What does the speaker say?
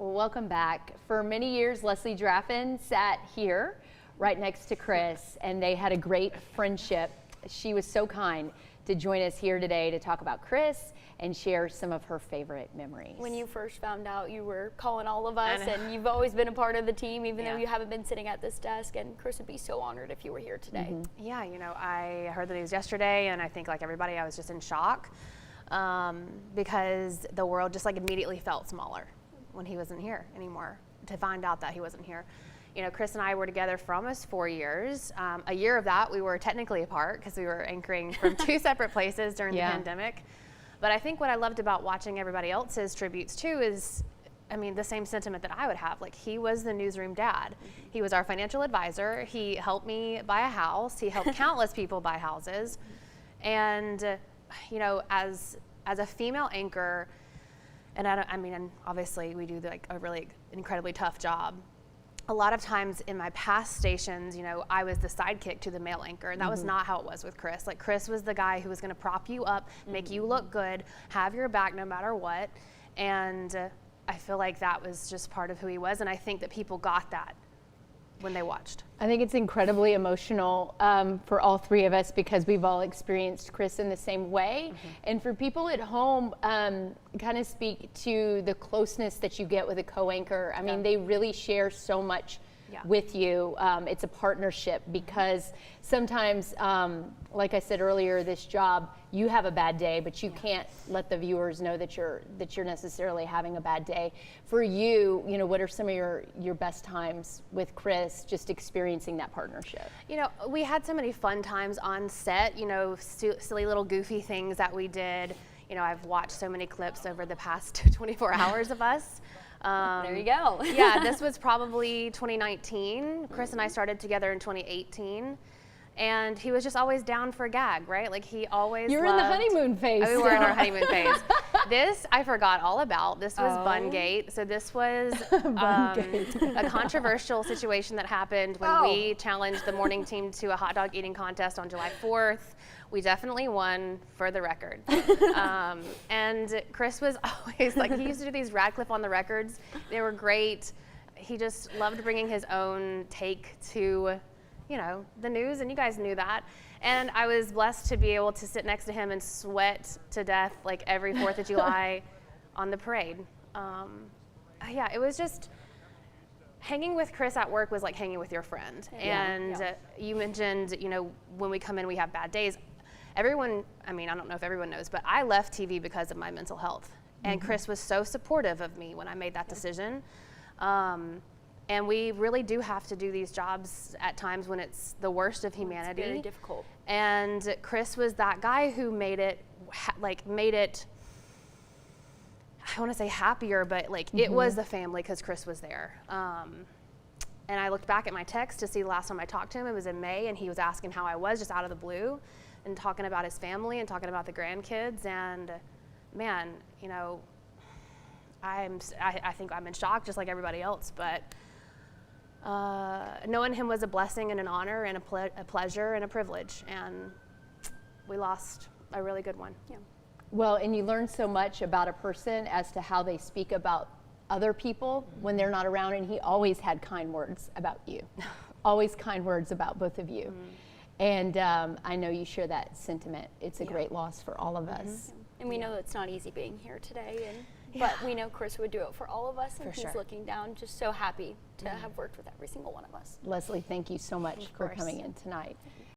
Well, welcome back. For many years, Leslie Draffin sat here right next to Kris, and they had a great friendship. She was so kind to join us here today to talk about Kris and share some of her favorite memories. When you first found out, you were calling all of us, and you've always been a part of the team, even though you haven't been sitting at this desk, and Kris would be so honored if you were here today. Yeah, you know, I heard the news yesterday, and I think like everybody, I was just in shock because the world just like immediately felt smaller when he wasn't here anymore, to find out that he wasn't here. You know, Kris and I were together for almost 4 years. A year of that, we were technically apart because we were anchoring from two separate places during the pandemic. But I think what I loved about watching everybody else's tributes too is, I mean, the same sentiment that I would have. Like, he was the newsroom dad. He was our financial advisor. He helped me buy a house. He helped countless people buy houses. And, you know, as a female anchor, and I mean, and obviously we do like a really incredibly tough job. A lot of times in my past stations, you know, I was the sidekick to the male anchor, and that was not how it was with Kris. Like, Kris was the guy who was going to prop you up, make you look good, have your back no matter what. And I feel like that was just part of who he was, and I think that people got that when they watched. I think it's incredibly emotional for all three of us because we've all experienced Kris in the same way. And for people at home, kind of speak to the closeness that you get with a co-anchor. I mean, they really share so much with you. It's a partnership because sometimes, like I said earlier, this job, you have a bad day, but you can't let the viewers know that you're necessarily having a bad day. For you, you know, what are some of your best times with Kris, just experiencing that partnership? You know, we had so many fun times on set, you know, silly little goofy things that we did. You know, I've watched so many clips over the past 24 hours of us. There you go. Yeah, this was probably 2019. Kris and I started together in 2018. And he was just always down for a gag, right? Like, he always You were in the honeymoon phase. We were in our honeymoon phase. This I forgot all about. This was Bungate. So this was a controversial situation that happened when we challenged the morning team to a hot dog eating contest on July 4th. We definitely won, for the record. And Kris was always like, he used to do these Radcliffe on the records. They were great. He just loved bringing his own take to, you know, the news, and you guys knew that. And I was blessed to be able to sit next to him and sweat to death like every 4th of July on the parade. Yeah, it was just, hanging with Kris at work was like hanging with your friend. You mentioned, you know, when we come in, we have bad days. Everyone, I mean, I don't know if everyone knows, but I left TV because of my mental health. And Kris was so supportive of me when I made that decision. And we really do have to do these jobs at times when it's the worst of humanity. It's very difficult. And Kris was that guy who made it, I want to say happier, but like it was a family because Kris was there. And I looked back at my text to see the last time I talked to him. It was in May, and he was asking how I was, just out of the blue, and talking about his family and talking about the grandkids. And man, you know, I think I'm in shock just like everybody else, but knowing him was a blessing and an honor and a pleasure and a privilege, and we lost a really good one. Yeah. Well, and you learn so much about a person as to how they speak about other people when they're not around, and he always had kind words about you. Always kind words about both of you. And I know you share that sentiment. It's a great loss for all of us. And we know it's not easy being here today, but we know Kris would do it for all of us, and he's looking down, just so happy to have worked with every single one of us. Leslie, thank you so much for coming in tonight.